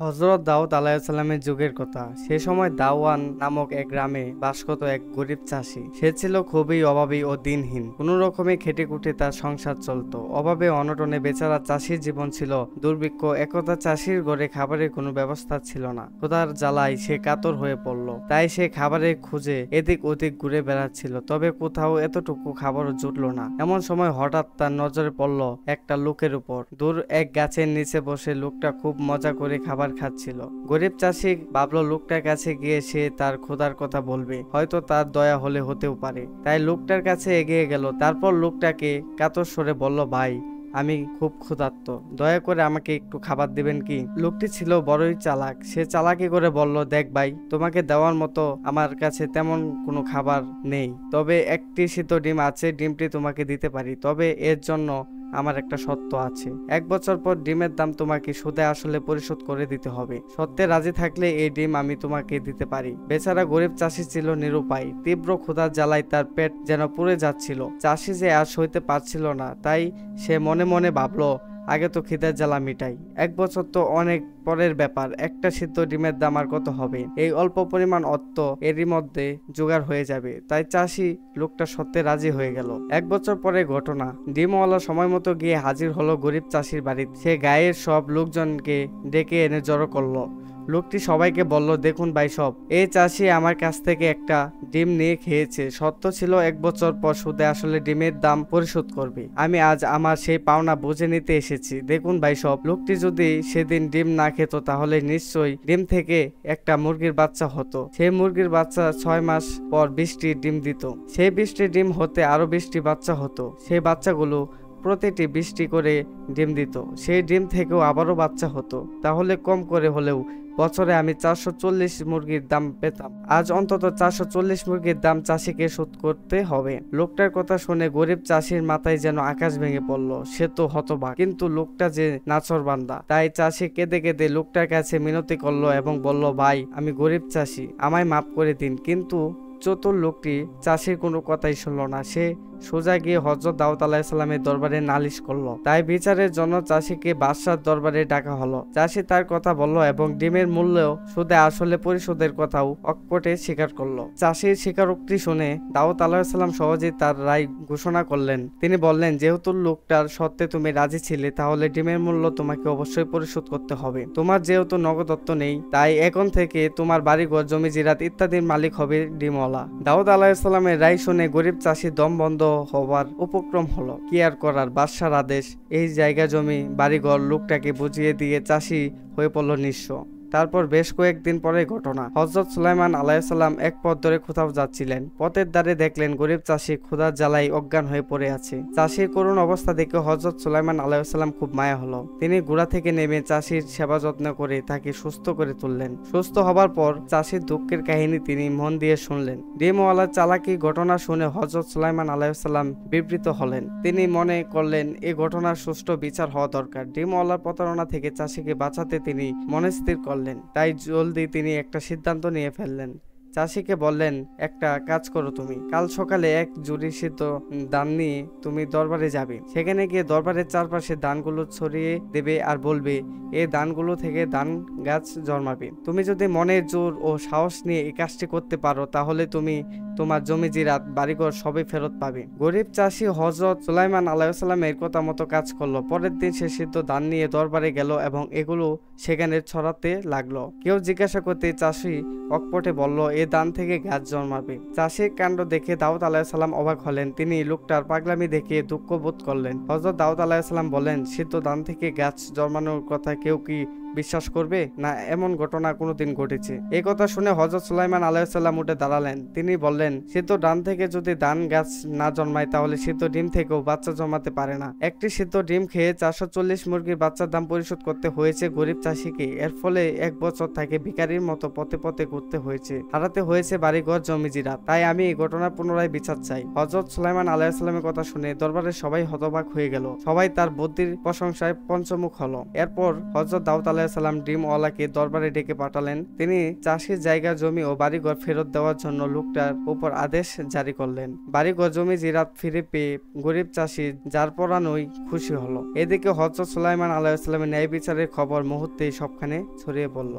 হযরত দাউদ আলাইহিসসালামের যুগের কথা। সে সময় দাওয়ান নামক এক গ্রামে বাস করত এক গরিব চাষী। সে ছিল খুবই অভাবী ও দিনহীন। কোনো রকমে খেটে খুঁটে তার সংসার চলত। অভাবে অনটনে বেচারা চাষীর জীবন ছিল দুর্ভিক্ষ। একদা চাষীর ঘরে খাবারের কোনো ব্যবস্থা ছিল না। ক্ষুধার জ্বালায় সে কাতর হয়ে পড়ল। তাই সে খাবারের খুঁজে এদিক ওদিক ঘুরে বেড়াচ্ছিল, তবে কোথাও এতটুকু খাবারও জুটল না। এমন সময় হঠাৎ তার নজরে পড়ল একটা লোকের উপর। দূর এক গাছের নিচে বসে লোকটা খুব মজা করে খাবার খাচ্ছিল। গরিব চাষী ভাবলো লোকটার কাছে গিয়ে সে তার ক্ষুধার কথা বলবে, হয়তো তার দয়া হলে হতেও পারে। তাই লোকটার কাছে এগিয়ে গেল। তারপর লোকটাকে কাতর স্বরে বলল, ভাই, আমি খুব ক্ষুধার্ত, দয়া করে আমাকে একটু খাবার দিবেন কি? লোকটি ছিল বড়ই চালাক। সে চালাকি করে বলল, দেখ ভাই, তোমাকে দেওয়ার মতো আমার কাছে তেমন কোনো খাবার নেই, তবে একটি সিদ্ধ ডিম আছে, ডিমটি তোমাকে দিতে পারি। তবে এর জন্য আমার একটা শর্ত আছে। 1 বছর পর ডিমের দাম তোমাকে সুদে আসলে পরিশোধ করে দিতে হবে। সত্যে রাজি থাকলে এই ডিম আমি তোমাকে দিতে পারি। বেচারা গরিব চাষী ছিল নিরুপায়। তীব্র ক্ষুধার জ্বালায় তার পেট যেন পুড়ে যাচ্ছিল। চাষী যে আর সইতে পারছিল না, তাই সে মনে মনে ভাবলো, আগে তো খিদের জ্বালা মিটাই। 1 বছর তো অনেক পরের ব্যাপার। একটা সিদ্ধ ডিমের দাম আর কত হবে? এই অল্প পরিমাণ অর্থ এরই মধ্যে জোগাড় হয়ে যাবে। তাই চাষি লোকটা সত্যি রাজি হয়ে গেল। 1 বছর পরে ঘটনা। ডিমওয়ালা সময় মতো গিয়ে হাজির হলো গরিব চাষির বাড়িতে। সে গায়ের সব লোকজনকে ডেকে এনে জড়ো করলো। লোকটি সবাইকে বলল, দেখুন ভাই সব, এই চাষি আমার কাছ থেকে একটা ডিম নিয়ে খেয়েছে। সত্য ছিল 1 বছর পর সুদে আসলে ডিমের দাম পরিশোধ করবে। আমি আজ আমার সেই পাওনা বুঝে নিতে এসেছি। দেখুন ভাই সব, লোকটি যদি সেদিন ডিম না খেত তাহলে নিশ্চয়ই ডিম থেকে একটা মুরগির বাচ্চা হতো। সেই মুরগির বাচ্চা 6 মাস পর 20টি ডিম দিত। সেই 20টি ডিম হতে আরো 20টি বাচ্চা হতো। সেই বাচ্চাগুলো প্রতিটি 20টি করে ডিম দিত। সেই ডিম থেকেও আবারও বাচ্চা হতো। তাহলে কম করে হলেও বছরে আমি 440 মুরগির দাম পেতাম। আজ অন্তত 440 মুরগির দাম চাষিকে শোধ করতে হবে। লোকটার কথা শুনে গরিব চাষির মাথায় যেন আকাশ ভেঙে পড়ল। সে তো হতবাক, কিন্তু লোকটা যে নাছোড়বান্দা। তাই চাষি কেঁদে কেঁদে লোকটার কাছে মিনতি করলো এবং বলল, ভাই, আমি গরিব চাষি, আমায় মাফ করে দিন। কিন্তু চতুর লোকটি চাষির কোনো কথাই শুনল না। সে সোজা গিয়ে হযরত দাউদ আলাইহিসসালামের দরবারে নালিশ করলো। তাই বিচারের জন্য চাষিকে বাদশার দরবারে ডাকা হলো। চাষি তার কথা বলল এবং ডিমের মূল্য সুদে আসলে পরিশোধের কথাও অকপটে স্বীকার করলো। চাষির স্বীকারোক্তি শুনে দাউদ আলাইহিসসালাম সহজেই তার রায় ঘোষণা করলেন। তিনি বললেন, যেহেতু লোকটার সত্ত্বে তুমি রাজি ছিলে, তাহলে ডিমের মূল্য তোমাকে অবশ্যই পরিশোধ করতে হবে। তোমার যেহেতু নগদ অর্থ নেই, তাই এখন থেকে তোমার বাড়িঘর, জমি জিরাত ইত্যাদির মালিক হবে ডিমওয়ালা। দাউদ আলাইহিসসালামের রায় শুনে গরিব চাষি দম বন্ধ হবার উপক্রম হলো। কি আর করার, বাদশার আদেশ। এই জায়গা জমি বাড়িঘর লোকটাকে বুঝিয়ে দিয়ে চাষি হয়ে পড়ল নিঃস্ব। তারপর বেশ কয়েকদিন পরে ঘটনা। হযরত সুলাইমান আলাইহিসসালাম এক পথ ধরে কোথাও যাচ্ছিলেন। পথের ধারে দেখলেন গরিব চাষি ক্ষুধার জ্বালায় অজ্ঞান হয়ে পড়ে আছে। চাষির করুণ অবস্থা দেখে হযরত সুলাইমান আলাইহিসসালাম খুব মায়া হলো। তিনি ঘোড়া থেকে নেমে চাষির সেবা যত্ন করে তাকে সুস্থ করে তুললেন। সুস্থ হবার পর চাষির দুঃখের কাহিনী তিনি মন দিয়ে শুনলেন। ডিমওয়ালার চালাকি ঘটনা শুনে হযরত সুলাইমান আলাইহিসসালাম বিবৃত হলেন। তিনি মনে করলেন এই ঘটনার সুষ্ঠু বিচার হওয়া দরকার। ডিমওয়ালার প্রতারণা থেকে চাষিকে বাঁচাতে তিনি মনে স্থির করলেন। তাই জলদি তিনি একটা সিদ্ধান্ত নিয়ে ফেললেন। চাষিকে বললেন, একটা কাজ করো, তুমি কাল সকালে এক ঝুড়ি সিদ্ধ ধান নিয়ে তুমি দরবারে যাবে। সেখানে গিয়ে দরবারের চারপাশে ধানগুলো ছড়িয়ে দেবে আর বলবে, এই ধানগুলো থেকে ধান গাছ জন্মাবে। তুমি যদি মনের জোর ও সাহস নিয়ে এই কাজটি করতে পারো, তাহলে তুমি তোমার জমি জিরাত বাড়িঘর সবই ফেরত পাবে। গরিব চাষি হযরত সুলাইমান আলাইহিসসালামের কথা মতো কাজ করলো। পরের দিন সে সিদ্ধ ধান নিয়ে দরবারে গেল এবং এগুলো সেখানে ছড়াতে লাগলো। কেউ জিজ্ঞাসা করতে চাষি অকপটে বলল, এ ধান থেকে গাছ জন্মাবে। চাষির কাণ্ড দেখে দাউদ আলাইহিসসালাম অবাক হলেন। তিনি লোকটার পাগলামি দেখে দুঃখ বোধ করলেন। হযরত দাউদ আলাইহিসসালাম বলেন, সিদ্ধ ধান থেকে গাছ জন্মানোর কথা কেউ কি বিশ্বাস করবে? না এমন ঘটনা কোনোদিন ঘটেছে? এই কথা শুনে হযরত সুলাইমান আলাইহিসসালাম উঠে দাঁড়ালেন। তিনি বললেন, সিদ্ধ ধান থেকে যদি ধান গাছ না জন্মায়, তাহলে সিদ্ধ ডিম থেকেও বাচ্চা জন্মাতে পারে না। একটি সিদ্ধ ডিম খেয়ে 440 মুরগির বাচ্চার দাম পরিশোধ করতে হয়েছে গরিব চাষিকে। এর ফলে 1 বছর তাকে ভিখারির মতো পথে পথে ঘুরতে হয়েছে, হারাতে হয়েছে বাড়িঘর, জমি জিরাত। তাই আমি এই ঘটনার পুনরায় বিচার চাই। হযরত সুলাইমান আলাইহিসসালামের কথা শুনে দরবারের সবাই হতবাক হয়ে গেল। সবাই তার বুদ্ধির প্রশংসায় পঞ্চমুখ হলো। এরপর হযরত দাউদ আলাইহিসসালাম আলাইসাল্লাম ডিমওয়ালাকে দরবারে ডেকে পাঠালেন। তিনি চাষির জায়গা, জমি ও বাড়িঘর ফেরত দেওয়ার জন্য লোকটার উপর আদেশ জারি করলেন। বাড়িঘর, জমি, জিরাত ফিরে পেয়ে গরিব চাষি যার পরানোই খুশি হলো। এদিকে হযরত সুলাইমান আলাইহিস সালামের ন্যায় বিচারের খবর মুহূর্তেই সবখানে ছড়িয়ে পড়ল।